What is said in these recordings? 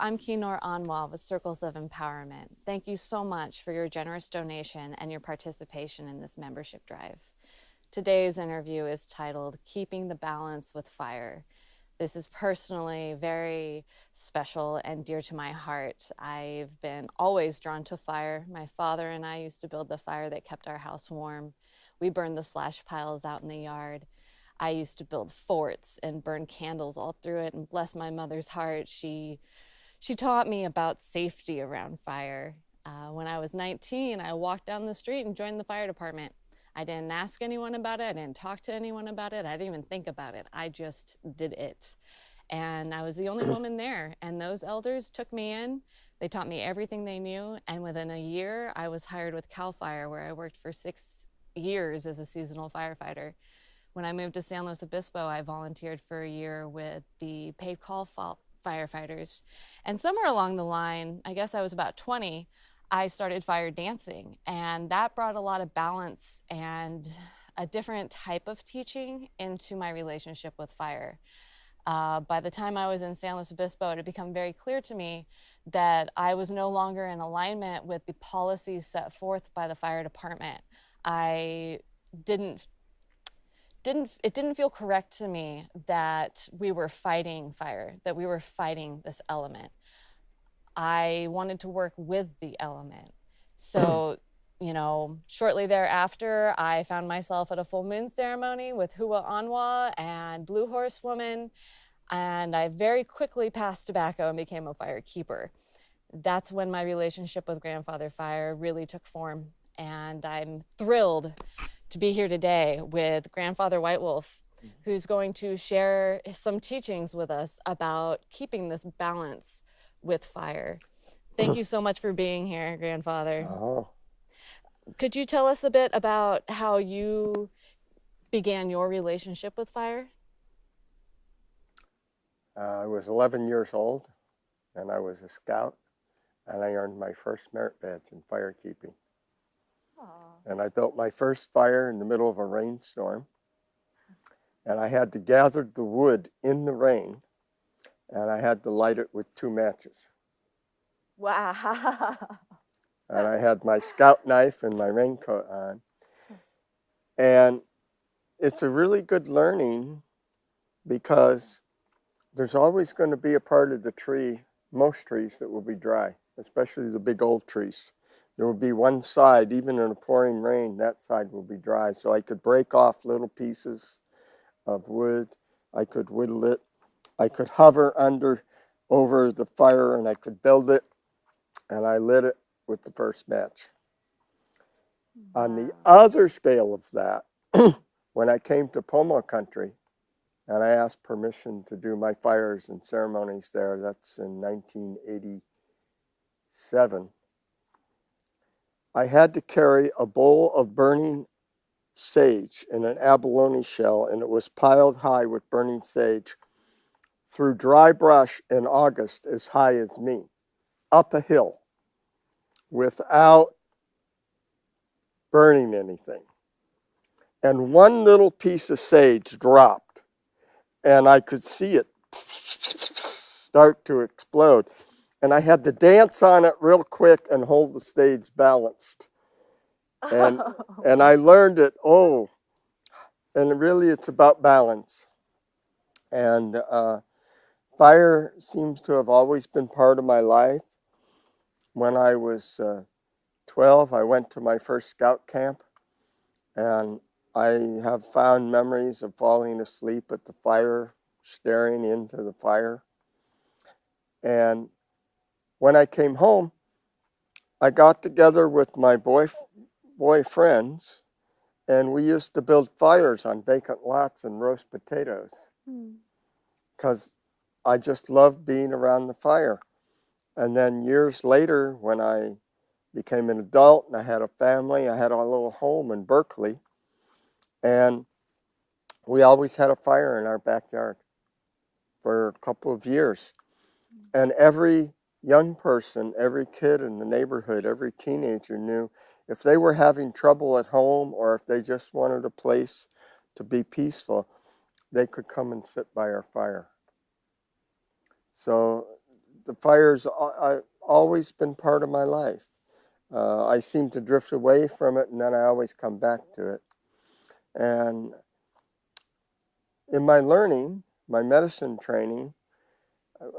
I'm Kinor Anwa with Circles of Empowerment. Thank you so much for your generous donation and your participation in this membership drive. Today's interview is titled Keeping the Balance with Fire. This is personally very special and dear to my heart. I've been always drawn to fire. My father and I used to build the fire that kept our house warm. We burned the slash piles out in the yard. I used to build forts and burn candles all through it, and bless my mother's heart, she taught me about safety around fire. When I was 19, I walked down the street and joined the fire department. I didn't ask anyone about it. I didn't talk to anyone about it. I didn't even think about it. I just did it. And I was the only woman there. And those elders took me in. They taught me everything they knew. And within a year, I was hired with CAL FIRE, where I worked for 6 years as a seasonal firefighter. When I moved to San Luis Obispo, I volunteered for a year with the paid call firefighters. And somewhere along the line, I guess I was about 20, I started fire dancing. And that brought a lot of balance and a different type of teaching into my relationship with fire. By the time I was in San Luis Obispo, it had become very clear to me that I was no longer in alignment with the policies set forth by the fire department. I it didn't feel correct to me that we were fighting fire, that we were fighting this element. I wanted to work with the element. So, shortly thereafter, I found myself at a full moon ceremony with Hua Anwa and Blue Horse Woman, and I very quickly passed tobacco and became a fire keeper. That's when my relationship with Grandfather Fire really took form, and I'm thrilled to be here today with Grandfather Whitewolf, who's going to share some teachings with us about keeping this balance with fire. Thank you so much for being here, Grandfather. Oh, Could you tell us a bit about how you began your relationship with fire? I was 11 years old, and I was a scout, and I earned my first merit badge in firekeeping. And I built my first fire in the middle of a rainstorm, and I had to gather the wood in the rain, and I had to light it with 2 matches. Wow. And I had my scout knife and my raincoat on. And it's a really good learning because there's always going to be a part of the tree, most trees, that will be dry, especially the big old trees. There will be one side, even in a pouring rain, that side will be dry. So I could break off little pieces of wood. I could whittle it. I could hover over the fire, and I could build it. And I lit it with the first match. Wow. On the other scale of that, when I came to Pomo country, and I asked permission to do my fires and ceremonies there, that's in 1987, I had to carry a bowl of burning sage in an abalone shell, and it was piled high with burning sage through dry brush in August as high as me, up a hill, without burning anything. And one little piece of sage dropped, and I could see it start to explode. And I had to dance on it real quick and hold the stage balanced. And I learned it, and really it's about balance. And fire seems to have always been part of my life. When I was 12, I went to my first scout camp, and I have fond memories of falling asleep at the fire, staring into the fire. And when I came home, I got together with my boy friends, and we used to build fires on vacant lots and roast potatoes because I just loved being around the fire. And then years later, when I became an adult and I had a family, I had a little home in Berkeley, and we always had a fire in our backyard for a couple of years. And every young person, every kid in the neighborhood, every teenager knew if they were having trouble at home or if they just wanted a place to be peaceful, they could come and sit by our fire. So the fire's always been part of my life. I seem to drift away from it, and then I always come back to it. And in my learning, my medicine training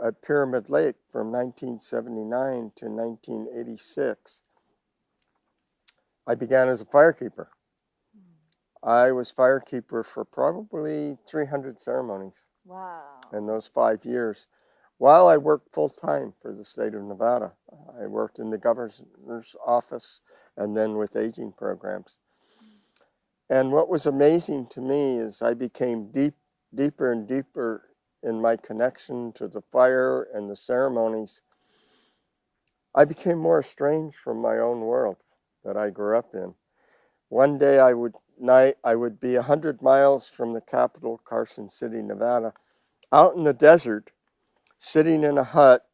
at Pyramid Lake from 1979 to 1986, I began as a firekeeper. I was firekeeper for probably 300 ceremonies. Wow. In those 5 years, while I worked full-time for the state of Nevada. I worked in the governor's office and then with aging programs. And what was amazing to me is I became deeper and deeper in my connection to the fire and the ceremonies. I became more estranged from my own world that I grew up in. One day I would be 100 miles from the capital, Carson City, Nevada, out in the desert, sitting in a hut,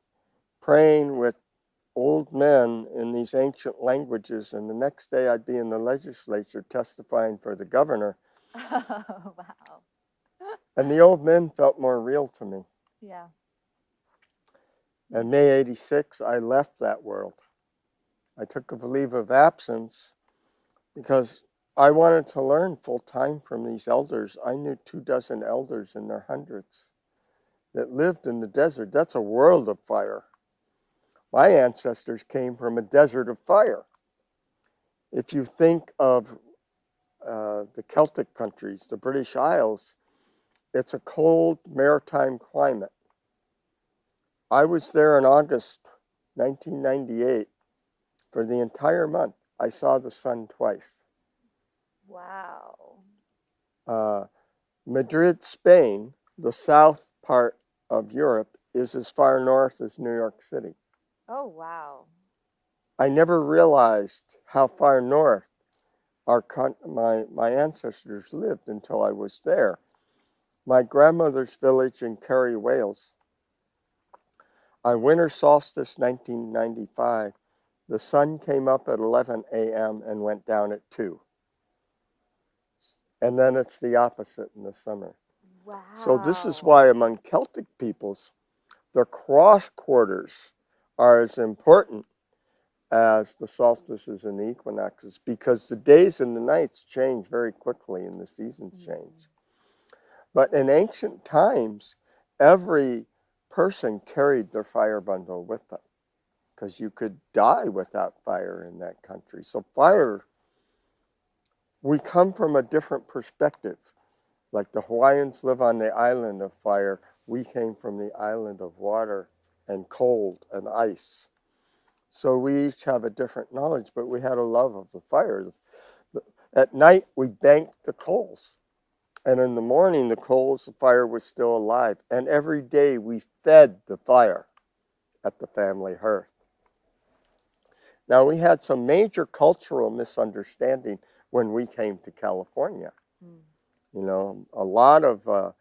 praying with old men in these ancient languages, and the next day I'd be in the legislature testifying for the governor. Oh, wow. And the old men felt more real to me. Yeah. In May 86, I left that world. I took a leave of absence because I wanted to learn full time from these elders. I knew 24 elders in their hundreds that lived in the desert. That's a world of fire. My ancestors came from a desert of fire. If you think of the Celtic countries, the British Isles, it's a cold maritime climate. I was there in August 1998 for the entire month. I saw the sun twice. Wow. Madrid, Spain, the south part of Europe, is as far north as New York City. Oh, wow. I never realized how far north my ancestors lived until I was there. My grandmother's village in Kerry, Wales, on winter solstice 1995, the sun came up at 11 a.m. and went down at 2. And then it's the opposite in the summer. Wow. So this is why among Celtic peoples, the cross quarters are as important as the solstices and the equinoxes, because the days and the nights change very quickly and the seasons change. But in ancient times, every person carried their fire bundle with them, because you could die without fire in that country. So fire, we come from a different perspective. Like the Hawaiians live on the island of fire, we came from the island of water and cold and ice. So we each have a different knowledge, but we had a love of the fire. At night, we banked the coals. And in the morning, the coals, the fire was still alive. And every day, we fed the fire at the family hearth. Now, we had some major cultural misunderstanding when we came to California. You know, a lot of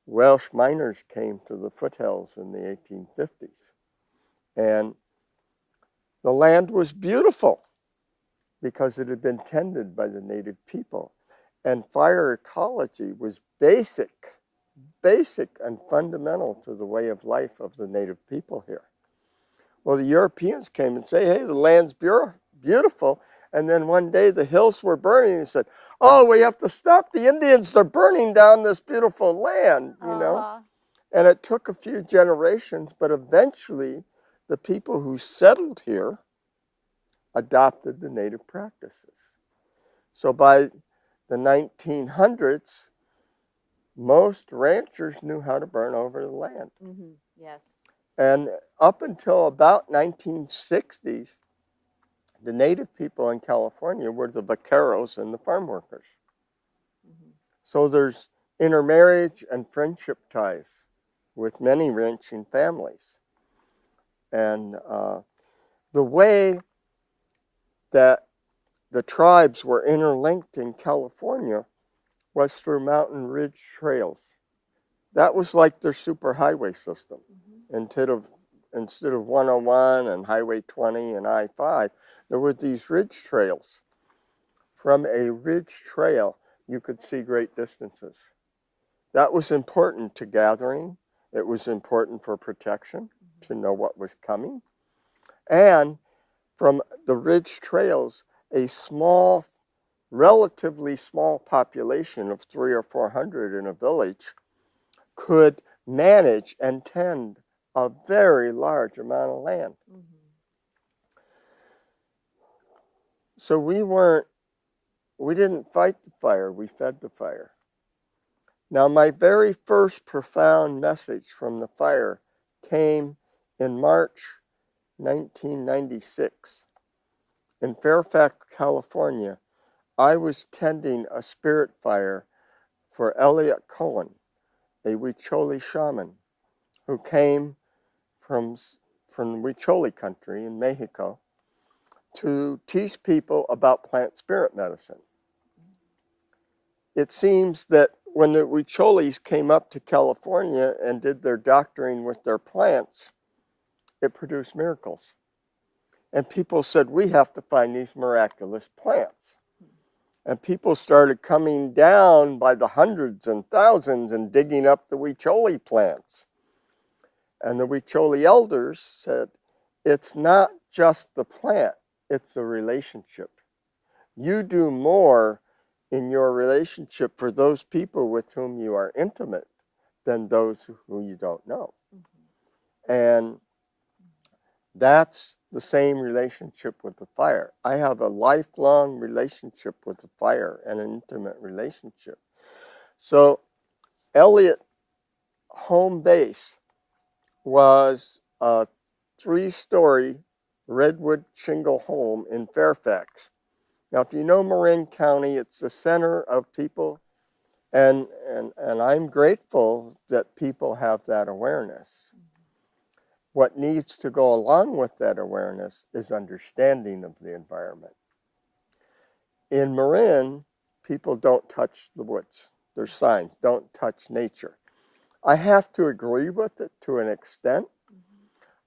Welsh miners came to the foothills in the 1850s. And the land was beautiful because it had been tended by the native people. And fire ecology was basic and fundamental to the way of life of the native people here. Well, the Europeans came and say, hey, the land's beautiful. And then one day the hills were burning. He said, oh, we have to stop the Indians. They're burning down this beautiful land, you know. And it took a few generations, but eventually the people who settled here adopted the native practices. So by the 1900s, most ranchers knew how to burn over the land. Yes. And up until about 1960s, the native people in California were the vaqueros and the farm workers. So there's intermarriage and friendship ties with many ranching families. And the way that the tribes were interlinked in California was through mountain ridge trails. That was like their superhighway system. Instead of 101 and Highway 20 and I-5, there were these ridge trails. From a ridge trail, you could see great distances. That was important to gathering. It was important for protection. to know what was coming. And from the ridge trails, a small, relatively small population of 300 or 400 in a village could manage and tend a very large amount of land. So we didn't fight the fire, we fed the fire. Now, my very first profound message from the fire came in March 1996. In Fairfax, California, I was tending a spirit fire for Elliot Cohen, a Huichol shaman who came from Huichol country in Mexico to teach people about plant spirit medicine. It seems that when the Huicholis came up to California and did their doctoring with their plants, it produced miracles. And people said, we have to find these miraculous plants. And people started coming down by the hundreds and thousands and digging up the Huichol plants. And the Huichol elders said, it's not just the plant, it's a relationship. You do more in your relationship for those people with whom you are intimate than those who you don't know. And that's the same relationship with the fire. I have a lifelong relationship with the fire and an intimate relationship. So Elliot home base was a 3-story redwood shingle home in Fairfax. Now, if you know Marin County, it's the center of people, and I'm grateful that people have that awareness. What needs to go along with that awareness is understanding of the environment. In Marin, people don't touch the woods. There's signs, don't touch nature. I have to agree with it to an extent.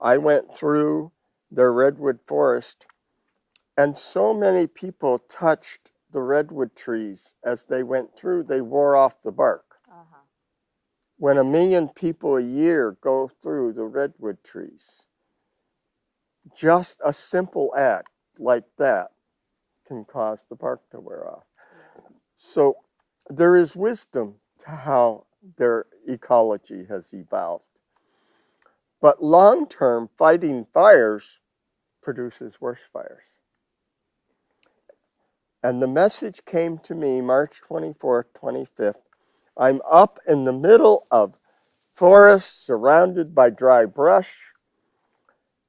I went through their redwood forest, and so many people touched the redwood trees as they went through, they wore off the bark. When 1 million people a year go through the redwood trees, just a simple act like that can cause the bark to wear off. So there is wisdom to how their ecology has evolved. But long-term, fighting fires produces worse fires. And the message came to me March 24th, 25th. I'm up in the middle of forest surrounded by dry brush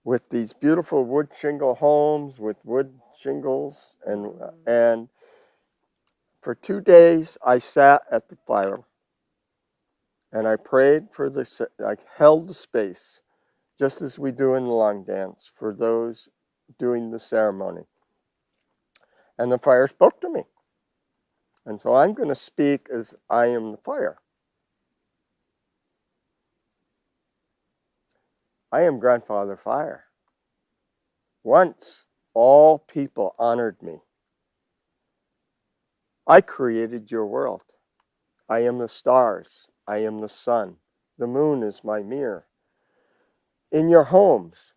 with these beautiful wood shingle homes with wood shingles. And for 2 days, I sat at the fire and I prayed I held the space, just as we do in the long dance, for those doing the ceremony. And the fire spoke to me. And so I'm going to speak as I am the fire. I am Grandfather Fire. Once, all people honored me. I created your world. I am the stars. I am the sun. The moon is my mirror. In your homes,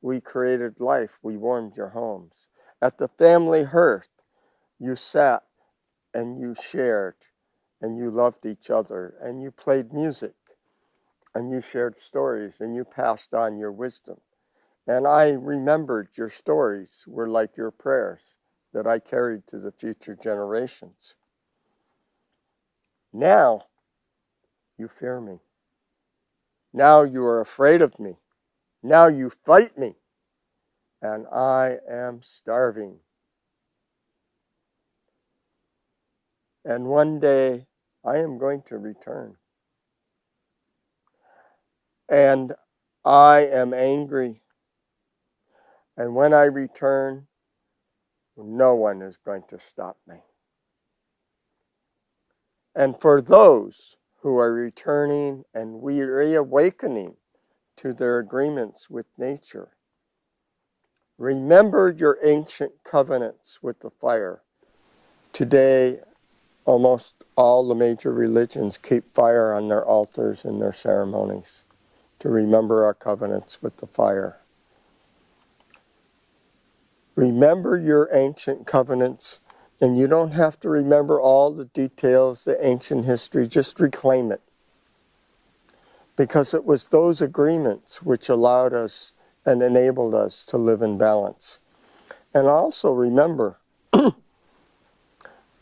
we created life. We warmed your homes. At the family hearth, you sat and you shared and you loved each other and you played music and you shared stories and you passed on your wisdom. And I remembered your stories were like your prayers that I carried to the future generations. Now, you fear me. Now you are afraid of me. Now you fight me. And I am starving. And one day, I am going to return. And I am angry. And when I return, no one is going to stop me. And for those who are returning and reawakening to their agreements with nature, remember your ancient covenants with the fire. Today, almost all the major religions keep fire on their altars and their ceremonies. to remember our covenants with the fire. Remember your ancient covenants, and you don't have to remember all the details, the ancient history, just reclaim it. Because it was those agreements which allowed us and enabled us to live in balance. And also remember,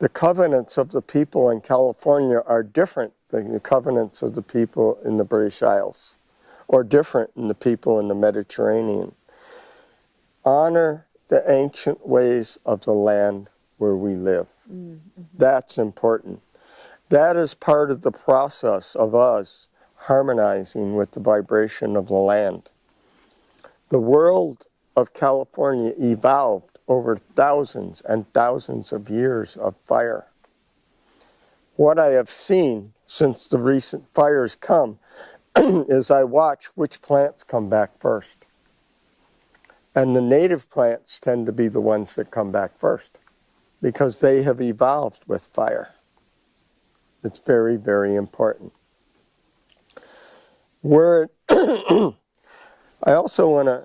the covenants of the people in California are different than the covenants of the people in the British Isles, or different than the people in the Mediterranean. Honor the ancient ways of the land where we live. Mm-hmm. That's important. That is part of the process of us harmonizing with the vibration of the land. The world of California evolved over thousands and thousands of years of fire. What I have seen since the recent fires come is I watch which plants come back first. And the native plants tend to be the ones that come back first because they have evolved with fire. It's very, very important. I also want to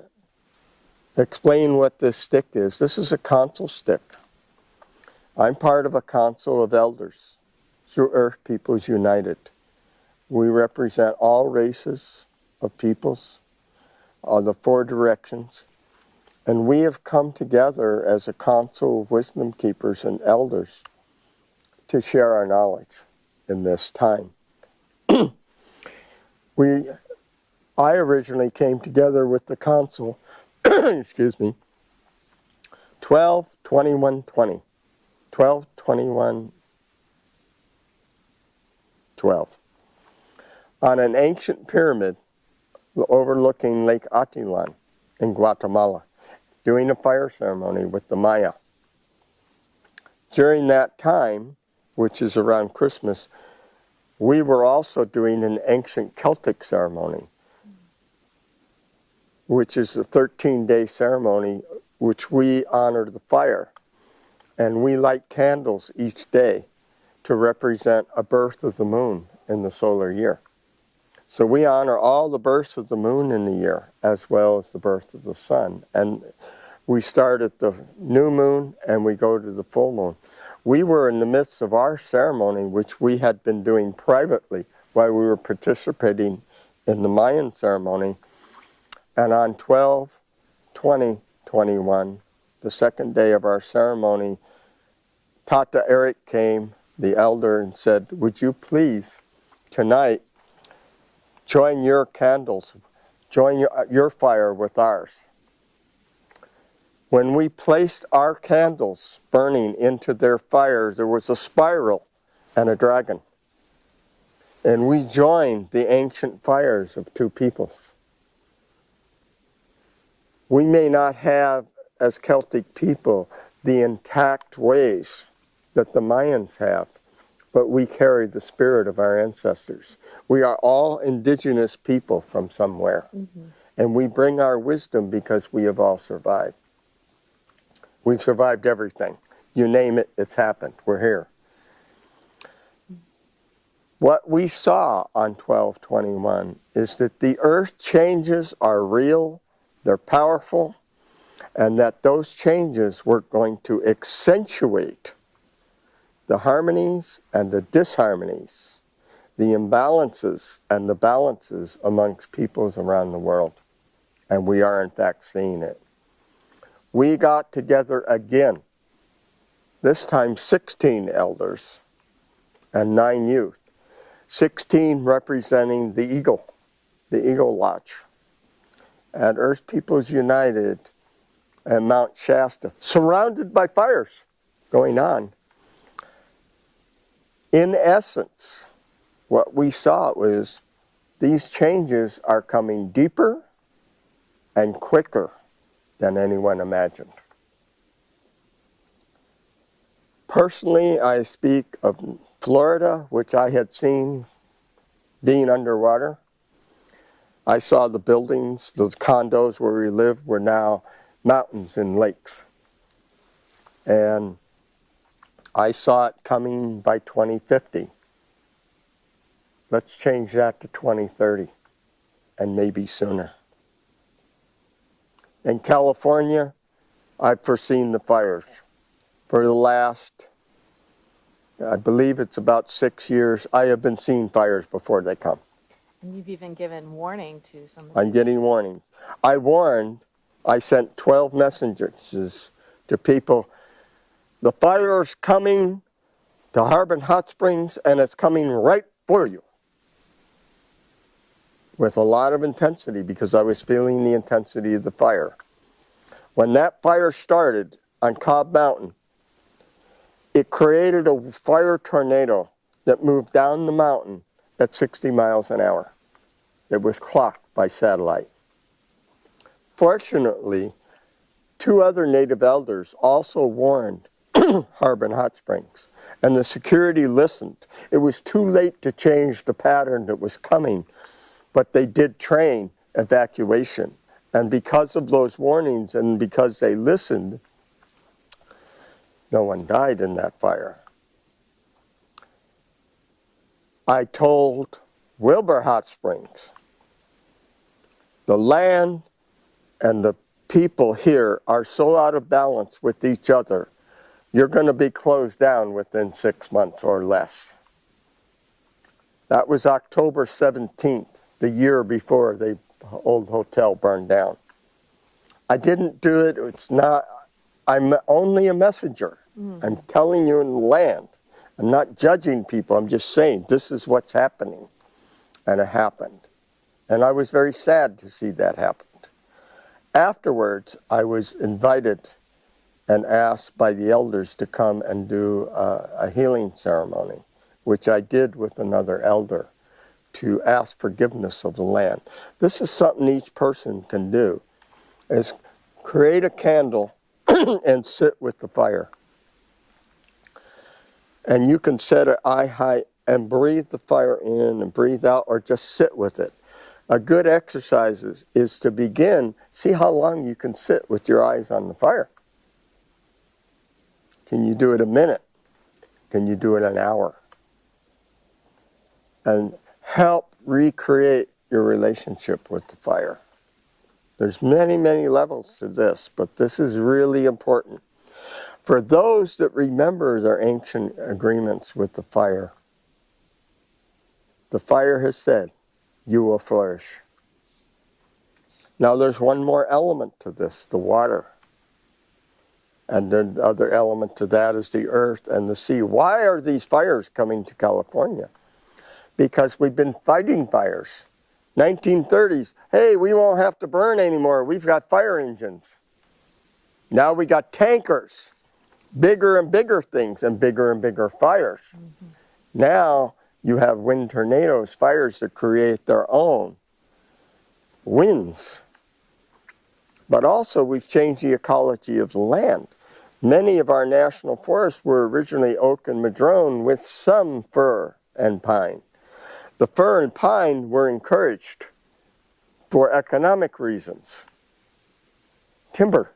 explain what this stick is. This is a council stick. I'm part of a council of elders through Earth Peoples United. We represent all races of peoples, the 4 directions. And we have come together as a council of wisdom keepers and elders to share our knowledge in this time. I originally came together with the council, excuse me, 12-21-20. 12-21-12. On an ancient pyramid overlooking Lake Atilan in Guatemala, doing a fire ceremony with the Maya. During that time, which is around Christmas, we were also doing an ancient Celtic ceremony, which is a 13-day ceremony which we honor the fire. And we light candles each day to represent a birth of the moon in the solar year. So we honor all the births of the moon in the year, as well as the birth of the sun. And we start at the new moon and we go to the full moon. We were in the midst of our ceremony, which we had been doing privately while we were participating in the Mayan ceremony. And on 12-20-21, the second day of our ceremony, Tata Eric came, the elder, and said, "Would you please, tonight, join your candles, join your fire with ours." When we placed our candles burning into their fire, there was a spiral and a dragon. And we joined the ancient fires of 2 peoples. We may not have, as Celtic people, the intact ways that the Mayans have, but we carry the spirit of our ancestors. We are all indigenous people from somewhere, and we bring our wisdom because we have all survived. We've survived everything. You name it, it's happened. We're here. What we saw on 12-21 is that the earth changes are real, they're powerful, and that those changes were going to accentuate the harmonies and the disharmonies, the imbalances and the balances amongst peoples around the world. And we are in fact seeing it. We got together again, this time 16 elders and 9 youth. 16 representing the Eagle Watch at Earth Peoples United and Mount Shasta, surrounded by fires going on. In essence, what we saw was these changes are coming deeper and quicker than anyone imagined. Personally, I speak of Florida, which I had seen being underwater. I saw the buildings, those condos where we lived were now mountains and lakes. And I saw it coming by 2050. Let's change that to 2030. and maybe sooner. In California, I've foreseen the fires for the last, I believe it's about 6 years. I have been seeing fires before they come. And you've even given warning to some of I'm these. getting warnings. I sent 12 messages to people. The fire is coming to Harbin Hot Springs, and it's coming right for you. With a lot of intensity, because I was feeling the intensity of the fire. When that fire started on Cobb Mountain, it created a fire tornado that moved down the mountain at 60 miles an hour. It was clocked by satellite. Fortunately, 2 other native elders also warned Harbin Hot Springs, and the security listened. It was too late to change the pattern that was coming, but they did train evacuation. And because of those warnings and because they listened, no one died in that fire. I told Wilbur Hot Springs, the land and the people here are so out of balance with each other, you're going to be closed down within 6 months or less. That was October 17th, the year before the old hotel burned down. I didn't do it. I'm only a messenger. I'm telling you in the land. I'm not judging people. I'm just saying this is what's happening. And it happened. And I was very sad to see that happen. Afterwards, I was invited and asked by the elders to come and do a healing ceremony, which I did with another elder to ask forgiveness of the land. This is something each person can do, is create a candle and sit with the fire. And you can set it eye height and breathe the fire in and breathe out, or just sit with it. A good exercise is to begin, see how long you can sit with your eyes on the fire. Can you do it a minute? Can you do it an hour? And help recreate your relationship with the fire. There's many, many levels to this, but this is really important. For those that remember their ancient agreements with the fire has said, you will flourish. Now there's one more element to this, the water. And the other element to that is the earth and the sea. Why are these fires coming to California? Because we've been fighting fires. 1930s, hey, we won't have to burn anymore. We've got fire engines. Now we got tankers, bigger and bigger things and bigger fires. Mm-hmm. Now you have wind tornadoes, fires that create their own winds. But also we've changed the ecology of the land. Many of our national forests were originally oak and madrone with some fir and pine. The fir and pine were encouraged for economic reasons. Timber.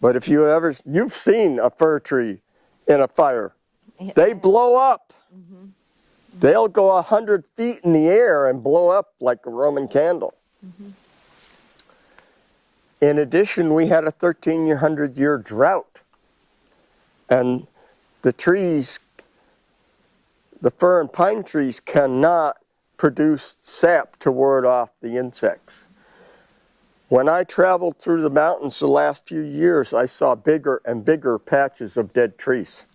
But if you've seen a fir tree in a fire, they blow up. Mm-hmm. They'll go 100 feet in the air and blow up like a Roman candle. Mm-hmm. In addition, we had a 1,300-year drought. And the trees, the fir and pine trees, cannot produce sap to ward off the insects. When I traveled through the mountains the last few years, I saw bigger and bigger patches of dead trees.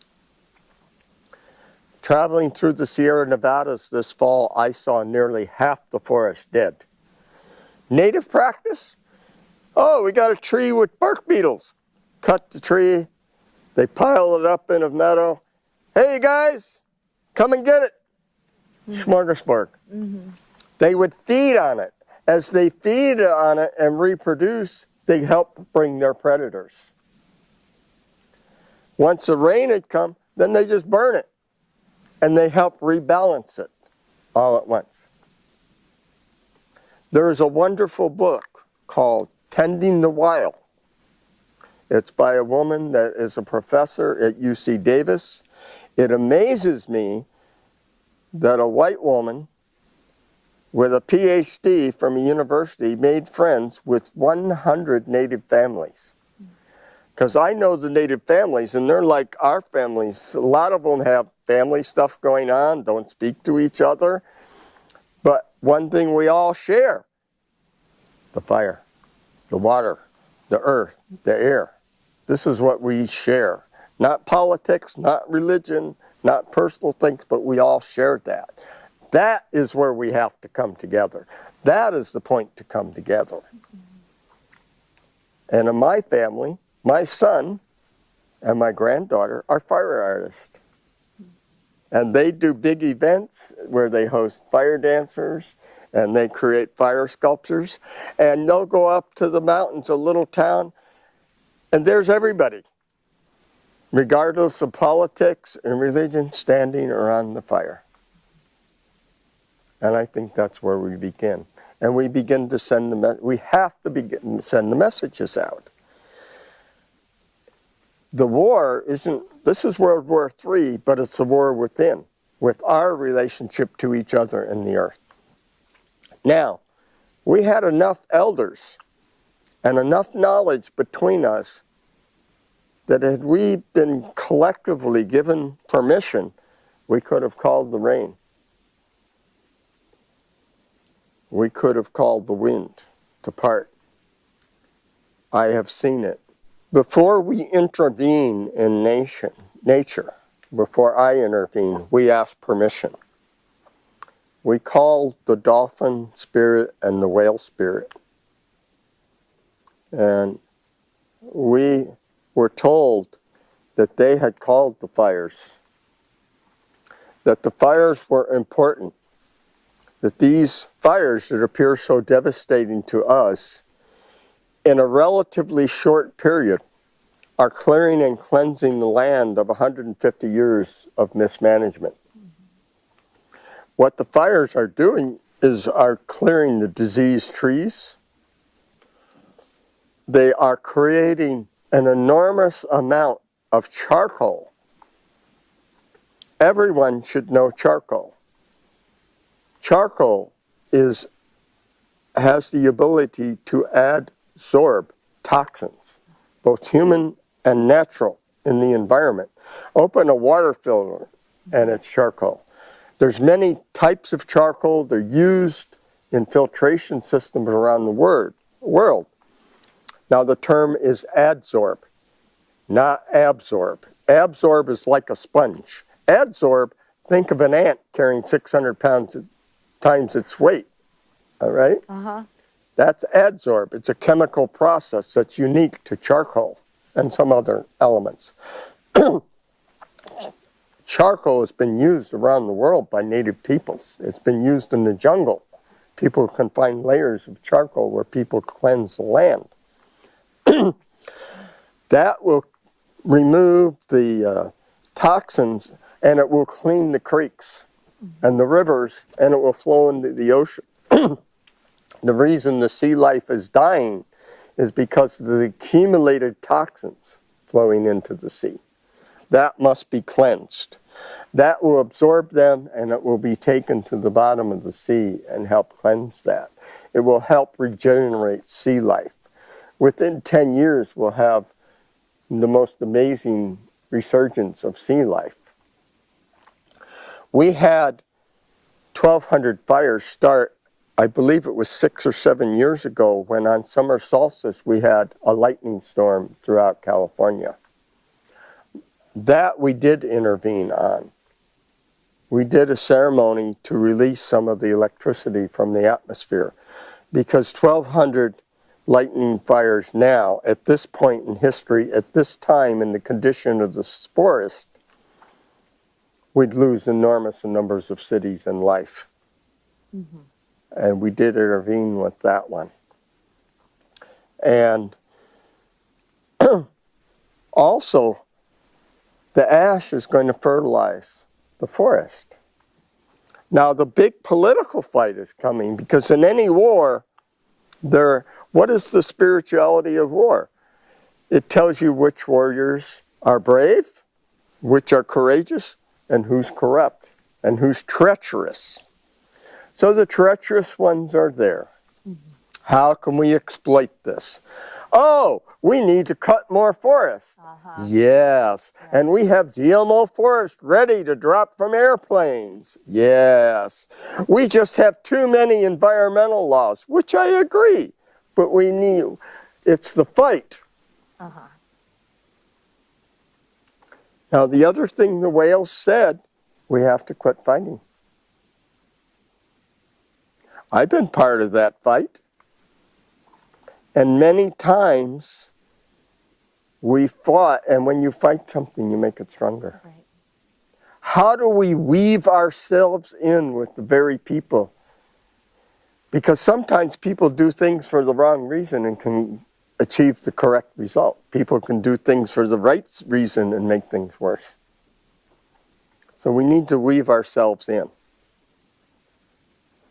Traveling through the Sierra Nevadas this fall, I saw nearly half the forest dead. Native practice? Oh, we got a tree with bark beetles. Cut the tree, they pile it up in a meadow. Hey guys, come and get it. Mm-hmm. Smorgasbord. Mm-hmm. They would feed on it. As they feed on it and reproduce, they help bring their predators. Once the rain had come, then they just burn it. And they help rebalance it all at once. There is a wonderful book called Tending the Wild. It's by a woman that is a professor at UC Davis. It amazes me that a white woman with a PhD from a university, made friends with 100 Native families. Because I know the Native families, and they're like our families. A lot of them have family stuff going on, don't speak to each other. But one thing we all share: the fire, the water, the earth, the air. This is what we share. Not politics, not religion, not personal things, but we all share that. That is where we have to come together. That is the point to come together. And in my family, my son and my granddaughter are fire artists. And they do big events where they host fire dancers and they create fire sculptures. And they'll go up to the mountains, a little town, and there's everybody, regardless of politics and religion, standing around the fire. And I think that's where we begin. And we begin to send we have to begin to send the messages out. The war isn't, this is World War III, but it's a war within, with our relationship to each other and the earth. Now, we had enough elders and enough knowledge between us that had we been collectively given permission, we could have called the rain. We could have called the wind to part. I have seen it. Before we intervene in nature, before I intervene, we ask permission. We called the dolphin spirit and the whale spirit. And we were told that they had called the fires, that the fires were important, that these fires that appear so devastating to us in a relatively short period are clearing and cleansing the land of 150 years of mismanagement. What the fires are doing is are clearing the diseased trees. They are creating an enormous amount of charcoal. Everyone should know charcoal. Charcoal has the ability to absorb toxins, both human and natural, in the environment. Open a water filter and it's charcoal. There's many types of charcoal. They're used in filtration systems around the world. Now the term is adsorb, not absorb. Absorb is like a sponge. Adsorb, think of an ant carrying 600 pounds times its weight, all right? That's adsorb. It's a chemical process that's unique to charcoal and some other elements. Charcoal has been used around the world by native peoples. It's been used in the jungle. People can find layers of charcoal where people cleanse the land. That will remove the toxins, and it will clean the creeks and the rivers, and it will flow into the ocean. The reason the sea life is dying is because of the accumulated toxins flowing into the sea. That must be cleansed. That will absorb them, and it will be taken to the bottom of the sea and help cleanse that. It will help regenerate sea life. Within 10 years, we'll have the most amazing resurgence of sea life. We had 1,200 fires start, I believe it was 6 or 7 years ago, when on summer solstice we had a lightning storm throughout California. That we did intervene on. We did a ceremony to release some of the electricity from the atmosphere, because 1,200 lightning fires now, at this point in history, at this time in the condition of the forest, we'd lose enormous numbers of cities and life. And we did intervene with that one. And also, the ash is going to fertilize the forest. Now, the big political fight is coming, because in any war, what is the spirituality of war? It tells you which warriors are brave, which are courageous, and who's corrupt, and who's treacherous. So the treacherous ones are there. How can we exploit this? Oh, we need to cut more forests. Yes. Right. And we have GMO forest ready to drop from airplanes. Yes. We just have too many environmental laws, which I agree. But we need, it's the fight. Now, the other thing the whales said, we have to quit fighting. I've been part of that fight. And many times we fought, and when you fight something, you make it stronger. Right. How do we weave ourselves in with the very people? Because sometimes people do things for the wrong reason and can achieve the correct result. People can do things for the right reason and make things worse. So we need to weave ourselves in.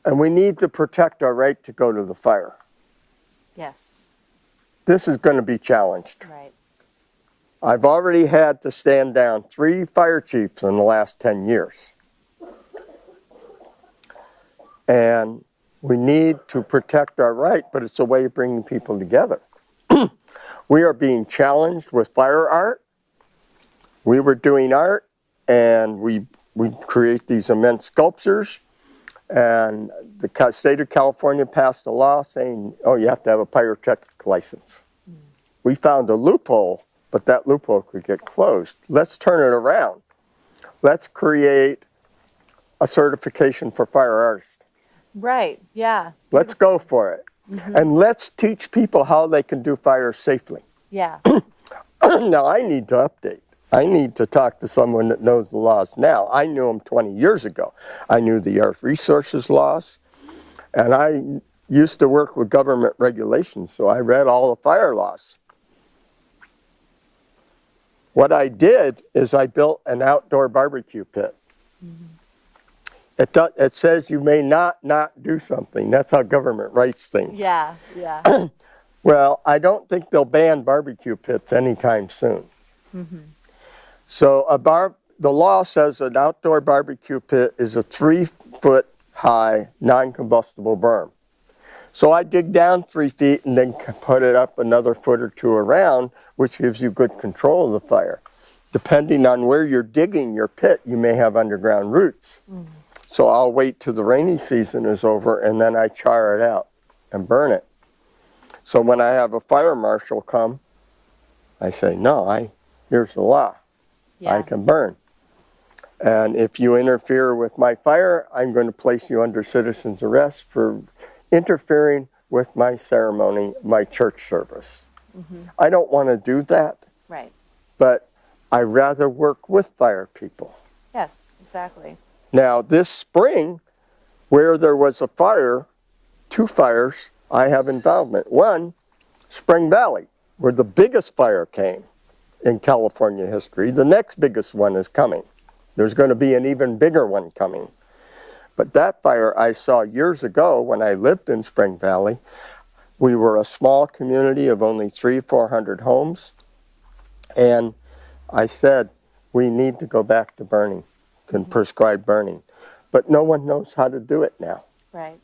And we need to protect our right to go to the fire. Yes. This is going to be challenged. Right. I've already had to stand down 3 fire chiefs in the last 10 years. And we need to protect our right, but it's a way of bringing people together. We are being challenged with fire art. We were doing art, and we create these immense sculptures. And the state of California passed a law saying, oh, you have to have a pyrotechnic license. We found a loophole, but that loophole could get closed. Let's turn it around. Let's create a certification for fire artists. Right, yeah. Let's go for it. And let's teach people how they can do fire safely. Yeah. Now, I need to update. I need to talk to someone that knows the laws now. I knew them 20 years ago. I knew the earth resources laws, and I used to work with government regulations, so I read all the fire laws. What I did is I built an outdoor barbecue pit. It says you may not do something. That's how government writes things. Yeah, yeah. Well, I don't think they'll ban barbecue pits anytime soon. So the law says an outdoor barbecue pit is a 3-foot high non-combustible berm. So I dig down 3 feet and then put it up another foot or 2 around, which gives you good control of the fire. Depending on where you're digging your pit, you may have underground roots. So I'll wait till the rainy season is over and then I char it out and burn it. So when I have a fire marshal come, I say, no, here's the law. Yeah. I can burn. And if you interfere with my fire, I'm going to place you under citizen's arrest for interfering with my ceremony, my church service. I don't want to do that. Right. But I rather work with fire people. Yes, exactly. Now, this spring, where there was a fire, 2 fires, I have involvement. One, Spring Valley, where the biggest fire came in California history. The next biggest one is coming. There's going to be an even bigger one coming. But that fire I saw years ago when I lived in Spring Valley. We were a small community of only 300-400 homes. And I said, we need to go back to burning, and prescribed burning. But no one knows how to do it now. Right.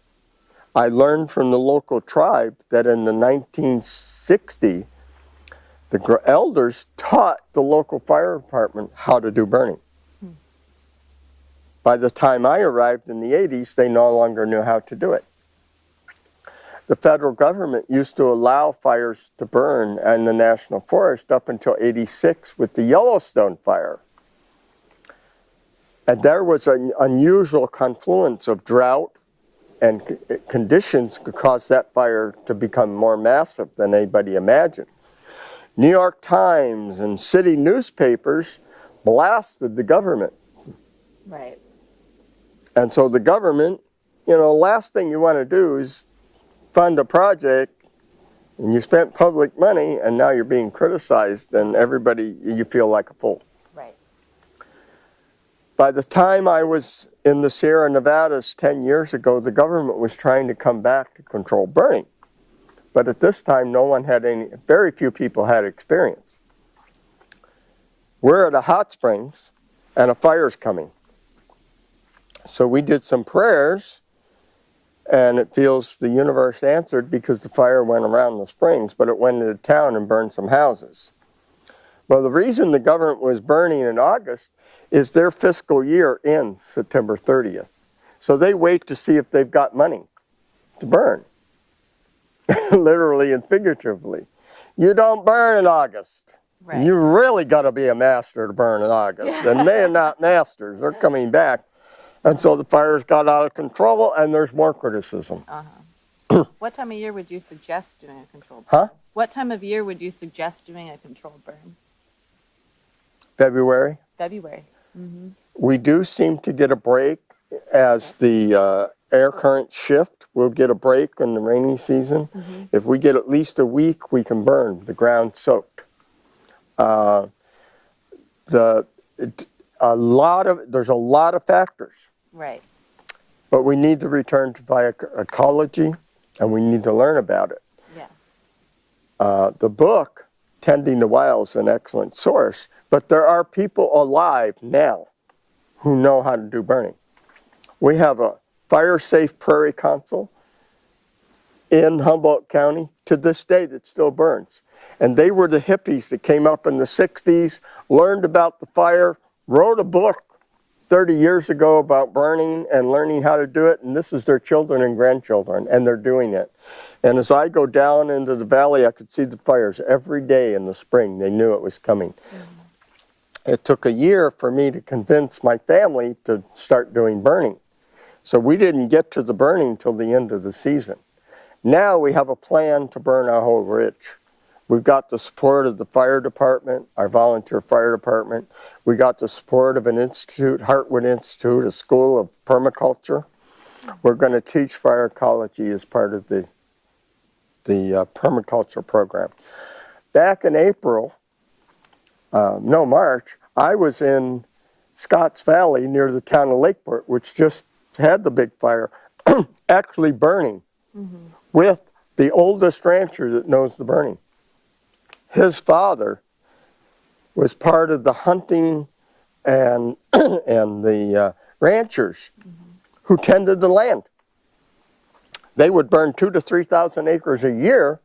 I learned from the local tribe that in the 1960s, the elders taught the local fire department how to do burning. By the time I arrived in the 80s, they no longer knew how to do it. The federal government used to allow fires to burn in the national forest up until '86 with the Yellowstone fire. And there was an unusual confluence of drought and conditions that caused that fire to become more massive than anybody imagined. New York Times and city newspapers blasted the government. Right. And so the government, last thing you want to do is fund a project and you spent public money and now you're being criticized and you feel like a fool. Right. By the time I was in the Sierra Nevadas 10 years ago, the government was trying to come back to control burning. But at this time, very few people had experience. We're at a hot springs and a fire's coming. So we did some prayers and it feels the universe answered because the fire went around the springs, but it went into town and burned some houses. Well, the reason the government was burning in August is their fiscal year ends September 30th. So they wait to see if they've got money to burn, literally and figuratively. You don't burn in August. Right. You really got to be a master to burn in August. And they're not masters. They're coming back. And so the fires got out of control, and there's more criticism. What time of year would you suggest doing a controlled burn? Huh? What time of year would you suggest doing a controlled burn? February. February. We do seem to get a break as the air currents shift. We'll get a break in the rainy season. If we get at least a week, we can burn the ground soaked. There's a lot of factors, Right. but we need to return to ecology, and we need to learn about it. Yeah. The book, Tending the Wild, is an excellent source, but there are people alive now who know how to do burning. We have a Fire Safe Prairie Council in Humboldt County to this day that still burns. And they were the hippies that came up in the 60s, learned about the fire, wrote a book 30 years ago about burning and learning how to do it, and this is their children and grandchildren, and they're doing it. And as I go down into the valley, I could see the fires every day in the spring. They knew it was coming. It took a year for me to convince my family to start doing burning. So we didn't get to the burning till the end of the season. Now we have a plan to burn our whole ridge. We've got the support of the fire department, our volunteer fire department. We got the support of an institute, Heartwood Institute, a school of permaculture. We're going to teach fire ecology as part of the permaculture program. Back in March, I was in Scotts Valley near the town of Lakeport, which just had the big fire, actually burning with the oldest rancher that knows the burning. His father was part of the hunting and the ranchers who tended the land. They would burn 2,000 to 3,000 acres a year.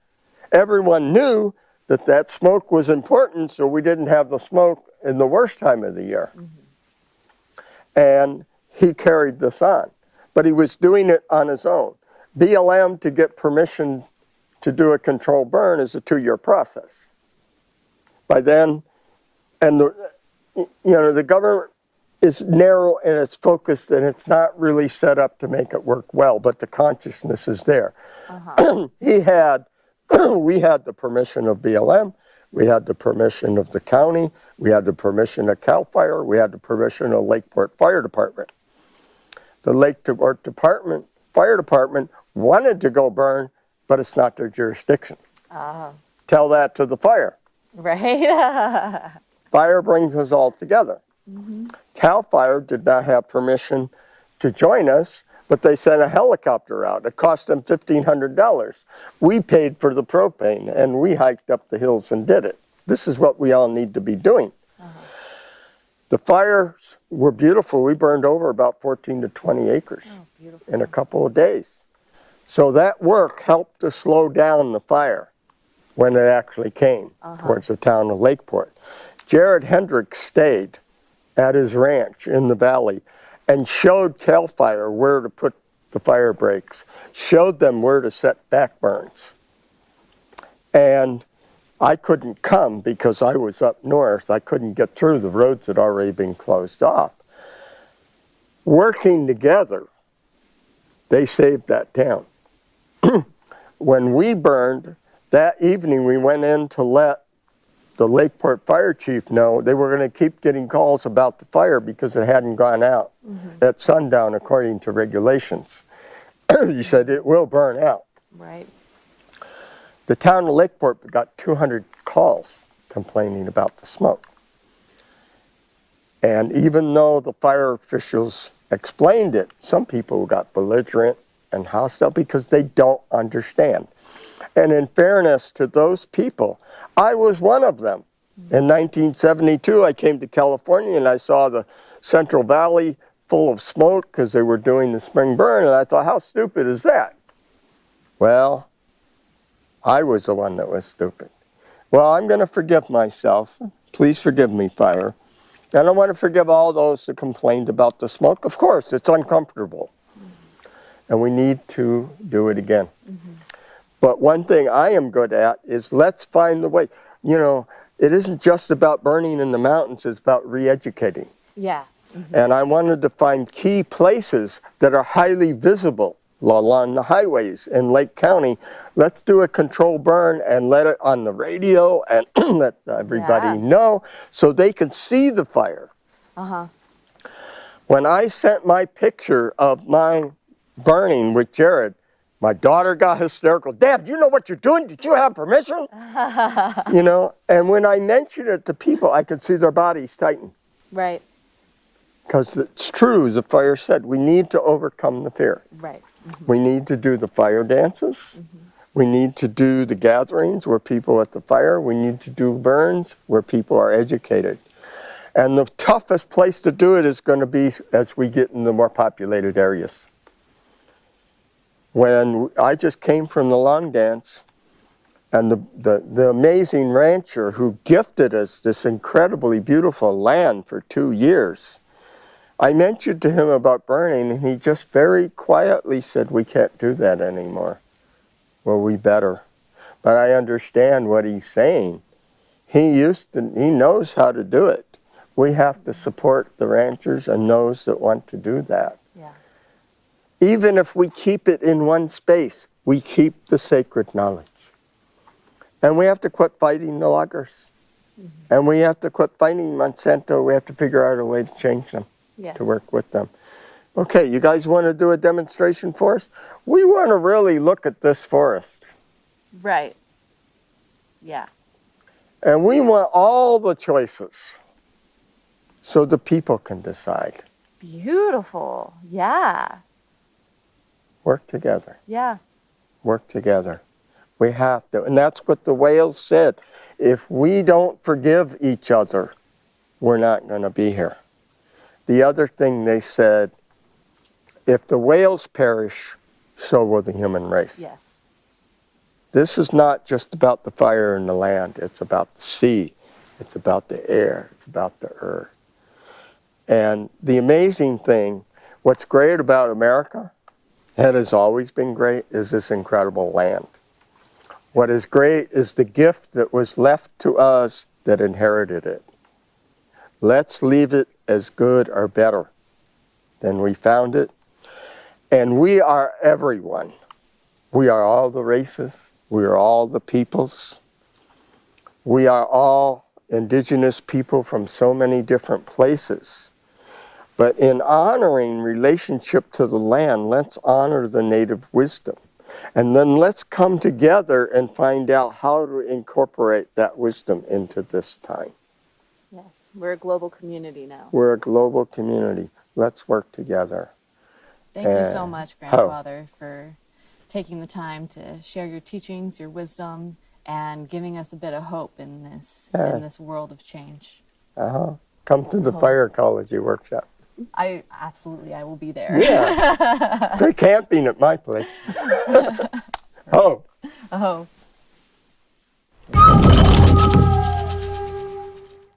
Everyone knew that smoke was important, so we didn't have the smoke in the worst time of the year. And he carried this on, but he was doing it on his own. BLM, to get permission to do a controlled burn, is a 2-year process. By then, and the government is narrow and it's focused and it's not really set up to make it work well, but the consciousness is there. We had the permission of BLM, we had the permission of the county, we had the permission of CAL FIRE, we had the permission of Lakeport Fire Department. The Lakeport Fire Department wanted to go burn, but it's not their jurisdiction. Tell that to the fire. Right. Fire brings us all together. CAL FIRE did not have permission to join us, but they sent a helicopter out. It cost them $1,500. We paid for the propane, and we hiked up the hills and did it. This is what we all need to be doing. The fires were beautiful. We burned over about 14 to 20 acres in a couple of days. So that work helped to slow down the fire when it actually came towards the town of Lakeport. Jared Hendricks stayed at his ranch in the valley and showed CAL FIRE where to put the fire breaks, showed them where to set back burns. And I couldn't come because I was up north. I couldn't get through. The roads had already been closed off. Working together, they saved that town. When we burned, that evening we went in to let the Lakeport fire chief know they were going to keep getting calls about the fire because it hadn't gone out at sundown according to regulations. He said it will burn out. Right. The town of Lakeport got 200 calls complaining about the smoke. And even though the fire officials explained it, some people got belligerent and hostile because they don't understand. And in fairness to those people, I was one of them. In 1972, I came to California and I saw the Central Valley full of smoke because they were doing the spring burn, and I thought, how stupid is that? Well, I was the one that was stupid. Well, I'm going to forgive myself. Please forgive me, fire. And I want to forgive all those that complained about the smoke. Of course, it's uncomfortable. And we need to do it again. But one thing I am good at is let's find the way. You know, it isn't just about burning in the mountains, it's about re-educating. Yeah. And I wanted to find key places that are highly visible along the highways in Lake County. Let's do a controlled burn and let it on the radio and let everybody know so they can see the fire. When I sent my picture of my burning with Jared, my daughter got hysterical. Dad, do you know what you're doing? Did you have permission? You know, and when I mentioned it to people, I could see their bodies tighten. Right. Because it's true, as the fire said, we need to overcome the fear. Right. We need to do the fire dances. We need to do the gatherings where people are at the fire. We need to do burns where people are educated. And the toughest place to do it is going to be as we get in the more populated areas. When I just came from the long dance, and the amazing rancher who gifted us this incredibly beautiful land for 2 years, I mentioned to him about burning, and he just very quietly said, we can't do that anymore. Well, we better. But I understand what he's saying. He knows how to do it. We have to support the ranchers and those that want to do that. Yeah. Even if we keep it in one space, we keep the sacred knowledge. And we have to quit fighting the loggers. And we have to quit fighting Monsanto. We have to figure out a way to change them. Yes. To work with them. Okay, you guys want to do a demonstration for us? We want to really look at this forest. Right. Yeah. And we want all the choices so the people can decide. Beautiful. Yeah. Work together. Yeah. Work together. We have to. And that's what the whales said. If we don't forgive each other, we're not going to be here. The other thing they said, if the whales perish, so will the human race. Yes. This is not just about the fire and the land. It's about the sea. It's about the air. It's about the earth. And the amazing thing, what's great about America, and has always been great, is this incredible land. What is great is the gift that was left to us that inherited it. Let's leave it as good or better than we found it. And we are everyone. We are all the races. We are all the peoples. We are all indigenous people from so many different places. But in honoring relationship to the land, let's honor the native wisdom. And then let's come together and find out how to incorporate that wisdom into this time. Yes. We're a global community now. We're a global community. Let's work together. Thank you so much, Grandfather, for taking the time to share your teachings, your wisdom, and giving us a bit of hope in this world of change. Come to the fire ecology workshop. I will be there. Yeah. They're camping at my place. Oh.